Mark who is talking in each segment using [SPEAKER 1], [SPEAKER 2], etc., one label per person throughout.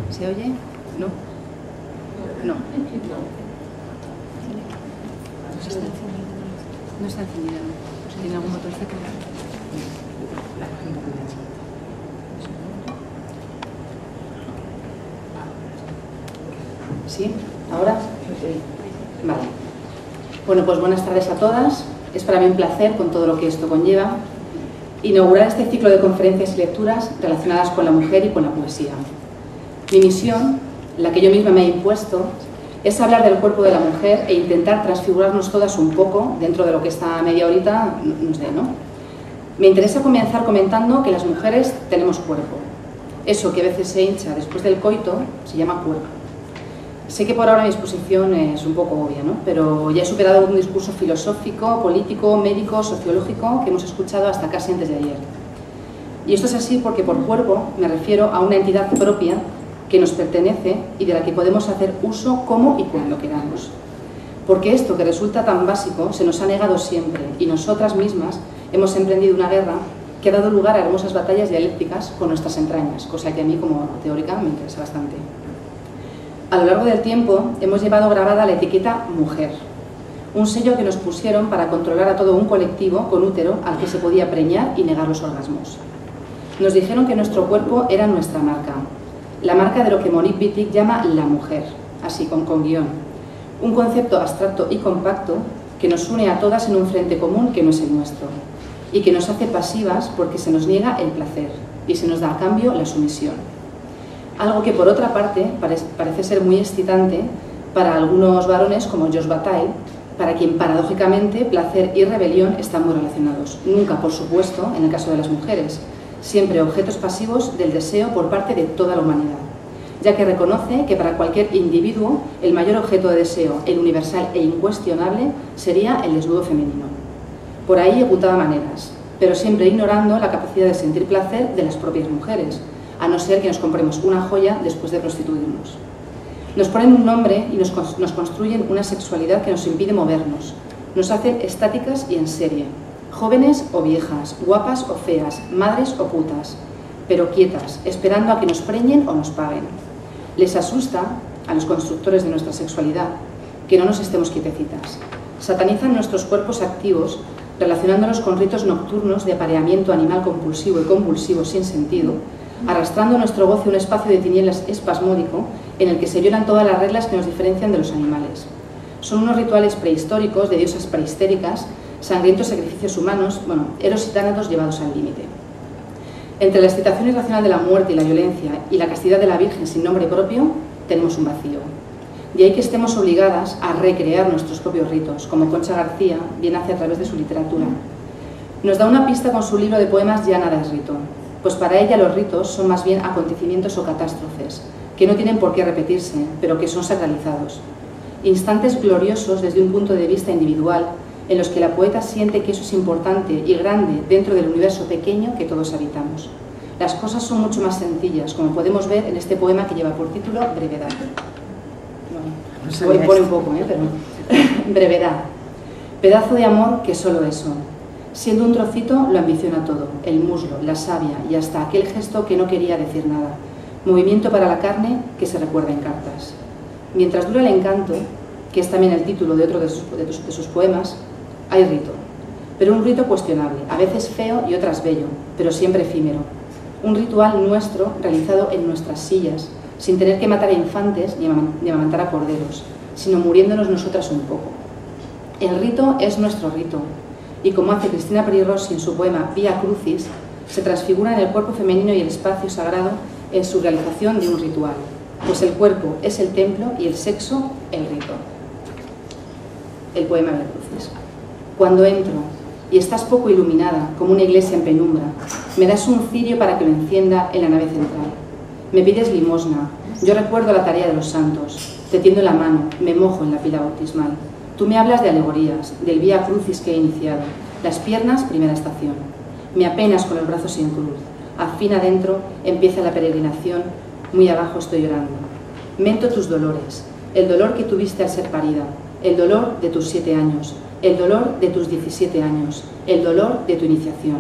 [SPEAKER 1] ¿Se oye? ¿No? No. No está encendida. ¿Tiene algún botón cerca? ¿Sí? ¿Ahora? Vale. Bueno, pues buenas tardes a todas. Es para mí un placer, con todo lo que esto conlleva, inaugurar este ciclo de conferencias y lecturas relacionadas con la mujer y con la poesía. Mi misión, la que yo misma me he impuesto, es hablar del cuerpo de la mujer e intentar transfigurarnos todas un poco dentro de lo que esta media horita nos dé, ¿no? Me interesa comenzar comentando que las mujeres tenemos cuerpo. Eso que a veces se hincha después del coito se llama cuerpo. Sé que por ahora mi exposición es un poco obvia, ¿no? Pero ya he superado un discurso filosófico, político, médico, sociológico que hemos escuchado hasta casi antes de ayer. Y esto es así porque por cuerpo me refiero a una entidad propia que nos pertenece y de la que podemos hacer uso como y cuando queramos. Porque esto que resulta tan básico se nos ha negado siempre y nosotras mismas hemos emprendido una guerra que ha dado lugar a hermosas batallas dialécticas con nuestras entrañas, cosa que a mí como teórica me interesa bastante. A lo largo del tiempo hemos llevado grabada la etiqueta mujer, un sello que nos pusieron para controlar a todo un colectivo con útero al que se podía preñar y negar los orgasmos. Nos dijeron que nuestro cuerpo era nuestra marca, la marca de lo que Monique Wittig llama la mujer, así con guión, un concepto abstracto y compacto que nos une a todas en un frente común que no es el nuestro y que nos hace pasivas porque se nos niega el placer y se nos da a cambio la sumisión. Algo que por otra parte parece ser muy excitante para algunos varones como Josh Bataille, para quien paradójicamente placer y rebelión están muy relacionados. Nunca, por supuesto, en el caso de las mujeres, siempre objetos pasivos del deseo por parte de toda la humanidad, ya que reconoce que para cualquier individuo el mayor objeto de deseo, el universal e incuestionable, sería el desnudo femenino. Por ahí ejecutaba maneras, pero siempre ignorando la capacidad de sentir placer de las propias mujeres, a no ser que nos compremos una joya después de prostituirnos. Nos ponen un nombre y nos construyen una sexualidad que nos impide movernos, nos hacen estáticas y en serie, jóvenes o viejas, guapas o feas, madres o putas, pero quietas, esperando a que nos preñen o nos paguen. Les asusta a los constructores de nuestra sexualidad que no nos estemos quietecitas. Satanizan nuestros cuerpos activos relacionándolos con ritos nocturnos de apareamiento animal compulsivo y convulsivo sin sentido, arrastrando nuestro goce a un espacio de tinieblas espasmódico en el que se violan todas las reglas que nos diferencian de los animales. Son unos rituales prehistóricos de diosas prehistéricas, sangrientos sacrificios humanos, Eros y Tánatos llevados al límite. Entre la excitación irracional de la muerte y la violencia y la castidad de la Virgen sin nombre propio, tenemos un vacío. De ahí que estemos obligadas a recrear nuestros propios ritos, como Concha García bien hace a través de su literatura. Nos da una pista con su libro de poemas Ya nada es rito, pues para ella los ritos son más bien acontecimientos o catástrofes, que no tienen por qué repetirse, pero que son sacralizados. Instantes gloriosos desde un punto de vista individual, en los que la poeta siente que eso es importante y grande dentro del universo pequeño que todos habitamos. Las cosas son mucho más sencillas, como podemos ver en este poema que lleva por título Brevedad. Bueno, pone un poco, pero brevedad. Pedazo de amor que solo eso. Siendo un trocito, lo ambiciona todo, el muslo, la savia y hasta aquel gesto que no quería decir nada. Movimiento para la carne que se recuerda en cartas. Mientras dura el encanto, que es también el título de otro de sus poemas, hay rito. Pero un rito cuestionable, a veces feo y otras bello, pero siempre efímero. Un ritual nuestro realizado en nuestras sillas, sin tener que matar a infantes ni amamantar a corderos, sino muriéndonos nosotras un poco. El rito es nuestro rito. Y como hace Cristina Peri Rossi en su poema Via Crucis, se transfigura en el cuerpo femenino y el espacio sagrado en su realización de un ritual, pues el cuerpo es el templo y el sexo el rito. El poema Via Crucis. Cuando entro y estás poco iluminada, como una iglesia en penumbra, me das un cirio para que lo encienda en la nave central. Me pides limosna, yo recuerdo la tarea de los santos, te tiendo la mano, me mojo en la pila bautismal. Tú me hablas de alegorías, del Vía Crucis que he iniciado, las piernas, primera estación. Me apenas con los brazos sin cruz. Al fin adentro empieza la peregrinación, muy abajo estoy llorando. Mento tus dolores, el dolor que tuviste al ser parida, el dolor de tus 7 años, el dolor de tus 17 años, el dolor de tu iniciación.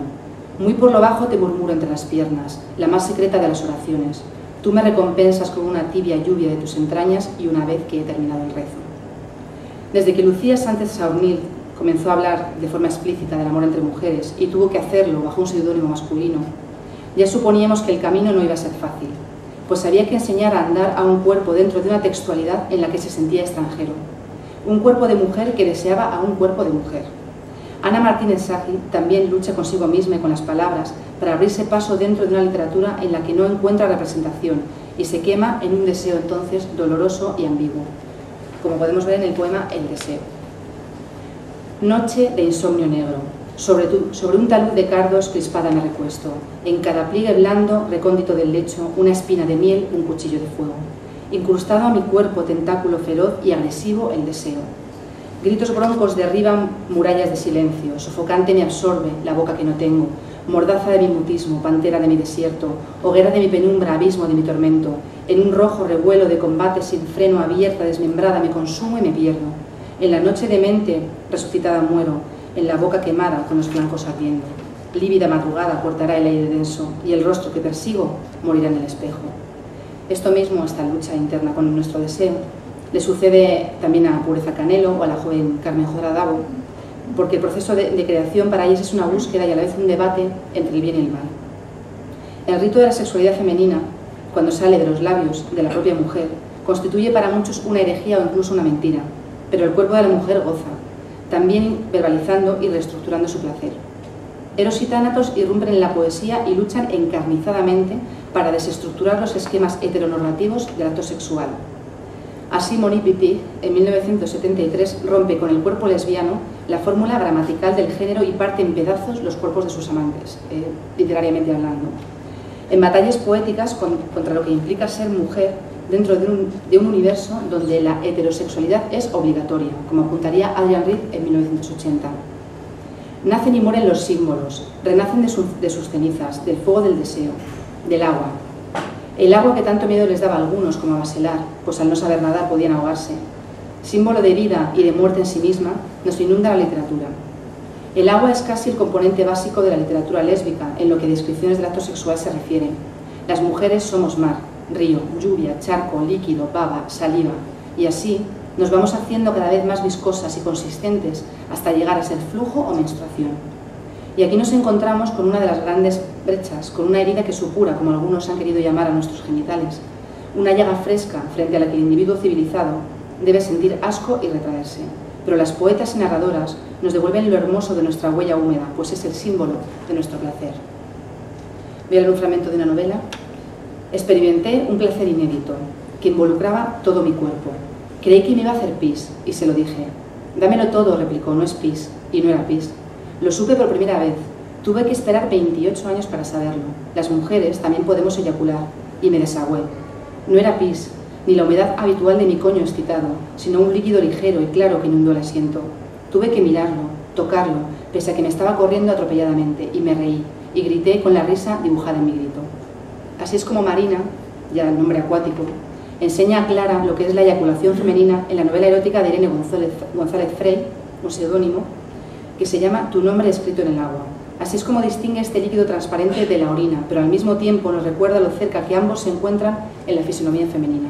[SPEAKER 1] Muy por lo bajo te murmuro entre las piernas, la más secreta de las oraciones. Tú me recompensas con una tibia lluvia de tus entrañas y una vez que he terminado el rezo. Desde que Lucía Sánchez Saornil comenzó a hablar de forma explícita del amor entre mujeres y tuvo que hacerlo bajo un seudónimo masculino, ya suponíamos que el camino no iba a ser fácil, pues había que enseñar a andar a un cuerpo dentro de una textualidad en la que se sentía extranjero, un cuerpo de mujer que deseaba a un cuerpo de mujer. Ana Martínez Sagi también lucha consigo misma y con las palabras para abrirse paso dentro de una literatura en la que no encuentra representación y se quema en un deseo entonces doloroso y ambiguo, como podemos ver en el poema El deseo. Noche de insomnio negro, sobre un talud de cardos crispada me recuesto, en cada pliegue blando, recóndito del lecho, una espina de miel, un cuchillo de fuego. Incrustado a mi cuerpo tentáculo feroz y agresivo el deseo. Gritos broncos derriban murallas de silencio, sofocante me absorbe la boca que no tengo, mordaza de mi mutismo, pantera de mi desierto, hoguera de mi penumbra, abismo de mi tormento, en un rojo revuelo de combate sin freno, abierta, desmembrada, me consumo y me pierdo. En la noche demente, resucitada muero, en la boca quemada con los flancos ardiendo. Lívida madrugada cortará el aire denso y el rostro que persigo morirá en el espejo. Esto mismo, esta lucha interna con nuestro deseo, le sucede también a Pureza Canelo o a la joven Carmen Jodra-Davo, porque el proceso de creación para ellas es una búsqueda y a la vez un debate entre el bien y el mal. El rito de la sexualidad femenina, cuando sale de los labios de la propia mujer, constituye para muchos una herejía o incluso una mentira, pero el cuerpo de la mujer goza, también verbalizando y reestructurando su placer. Eros y Tánatos irrumpen en la poesía y luchan encarnizadamente para desestructurar los esquemas heteronormativos del acto sexual. Así Monique Wittig, en 1973, rompe con el cuerpo lesbiano la fórmula gramatical del género y parte en pedazos los cuerpos de sus amantes, literariamente hablando. En batallas poéticas contra lo que implica ser mujer dentro de un universo donde la heterosexualidad es obligatoria, como apuntaría Adrienne Rich en 1980. Nacen y mueren los símbolos, renacen de sus cenizas, del fuego del deseo, del agua. El agua que tanto miedo les daba a algunos, como a Bachelard, pues al no saber nadar podían ahogarse. Símbolo de vida y de muerte en sí misma, nos inunda la literatura. El agua es casi el componente básico de la literatura lésbica, en lo que a descripciones del acto sexual se refiere. Las mujeres somos mar, río, lluvia, charco, líquido, baba, saliva, y así nos vamos haciendo cada vez más viscosas y consistentes hasta llegar a ser flujo o menstruación. Y aquí nos encontramos con una de las grandes brechas, con una herida que supura, como algunos han querido llamar a nuestros genitales, una llaga fresca frente a la que el individuo civilizado debe sentir asco y retraerse. Pero las poetas y narradoras nos devuelven lo hermoso de nuestra huella húmeda, pues es el símbolo de nuestro placer. Voy a leer un fragmento de una novela. Experimenté un placer inédito, que involucraba todo mi cuerpo. Creí que me iba a hacer pis, y se lo dije. Dámelo todo, replicó, no es pis, y no era pis. Lo supe por primera vez. Tuve que esperar 28 años para saberlo. Las mujeres también podemos eyacular, y me desagüé. No era pis, ni la humedad habitual de mi coño excitado, sino un líquido ligero y claro que inundó el asiento. Tuve que mirarlo, tocarlo, pese a que me estaba corriendo atropelladamente, y me reí, y grité con la risa dibujada en mi grito. Así es como Marina, ya el nombre acuático, enseña a Clara lo que es la eyaculación femenina en la novela erótica de Irene González Frey, un seudónimo, que se llama Tu nombre escrito en el agua. Así es como distingue este líquido transparente de la orina, pero al mismo tiempo nos recuerda lo cerca que ambos se encuentran en la fisonomía femenina.